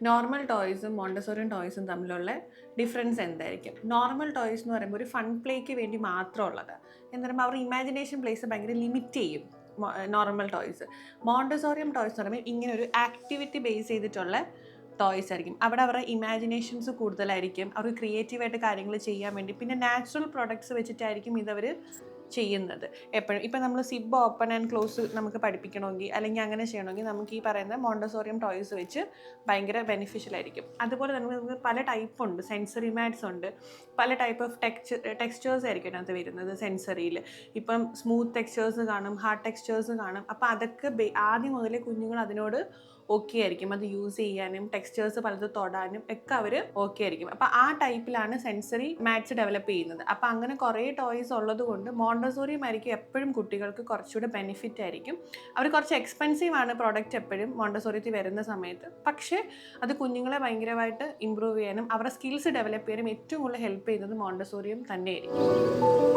Normal ടോയ്സും മോണ്ടസോറിയൻ ടോയ്സും തമ്മിലുള്ള difference എന്തായിരിക്കും? Normal toys എന്ന് പറയുമ്പോൾ ഒരു ഫൺ പ്ലേക്ക് വേണ്ടി മാത്രമുള്ളത്. എന്ന് പറയുമ്പോൾ അവരുടെ ഇമാജിനേഷൻ പ്ലേസ് ഭയങ്കര ലിമിറ്റ് ചെയ്യും നോർമൽ ടോയ്സ്. മോണ്ടസോറിയം ടോയ്സ് എന്ന് പറയുമ്പോൾ ഇങ്ങനെ ഒരു ആക്ടിവിറ്റി ബേസ് ചെയ്തിട്ടുള്ള ടോയ്സ് ആയിരിക്കും. അവിടെ അവരുടെ ഇമാജിനേഷൻസ് കൂടുതലായിരിക്കും, അവർ ക്രിയേറ്റീവായിട്ട് കാര്യങ്ങൾ ചെയ്യാൻ വേണ്ടി. പിന്നെ നാച്ചുറൽ പ്രൊഡക്ട്സ് വെച്ചിട്ടായിരിക്കും ഇതവർ ചെയ്യുന്നത് എപ്പോഴും. ഇപ്പം നമ്മൾ സിബ് ഓപ്പൺ ആൻഡ് ക്ലോസ് നമുക്ക് പഠിപ്പിക്കണമെങ്കിൽ അല്ലെങ്കിൽ അങ്ങനെ ചെയ്യണമെങ്കിൽ നമുക്ക് ഈ പറയുന്ന മോണ്ടസോറിയം ടോയ്സ് വെച്ച് ഭയങ്കര ബെനിഫിഷ്യൽ ആയിരിക്കും. അതുപോലെ തന്നെ നമുക്ക് പല ടൈപ്പ് ഉണ്ട്, സെൻസറി മാറ്റ്സ് ഉണ്ട്, പല ടൈപ്പ് ഓഫ് ടെക്സ്ചേഴ്സ് ആയിരിക്കും അതിനകത്ത് വരുന്നത് സെൻസറിയിൽ. ഇപ്പം സ്മൂത്ത് ടെക്സ്ചേഴ്സ് കാണും, ഹാർഡ് ടെക്സ്ചേഴ്സ് കാണും. അപ്പോൾ അതൊക്കെ ആദ്യം മുതലേ കുഞ്ഞുങ്ങൾ അതിനോട് ഓക്കെ ആയിരിക്കും, അത് യൂസ് ചെയ്യാനും ടെക്സ്ചേഴ്സ് പലത് തൊടാനും ഒക്കെ അവർ ഓക്കെ ആയിരിക്കും. അപ്പോൾ ആ ടൈപ്പിലാണ് സെൻസറി മാറ്റ്സ് ഡെവലപ്പ് ചെയ്യുന്നത്. അപ്പോൾ അങ്ങനെ കുറേ ടോയ്സ് ഉള്ളത് കൊണ്ട് മോണ്ടസോറിയം ആയിരിക്കും എപ്പോഴും കുട്ടികൾക്ക് കുറച്ചുകൂടെ ബെനിഫിറ്റ് ആയിരിക്കും. അവർ കുറച്ച് എക്സ്പെൻസീവ് ആണ് പ്രോഡക്റ്റ് എപ്പോഴും മോണ്ടസോറിയത്തിൽ വരുന്ന സമയത്ത്. പക്ഷേ അത് കുഞ്ഞുങ്ങളെ ഭയങ്കരമായിട്ട് ഇമ്പ്രൂവ് ചെയ്യാനും അവരുടെ സ്കിൽസ് ഡെവലപ്പ് ചെയ്യാനും ഏറ്റവും കൂടുതൽ ഹെൽപ്പ് ചെയ്യുന്നത് മോണ്ടസോറിയം തന്നെയായിരിക്കും.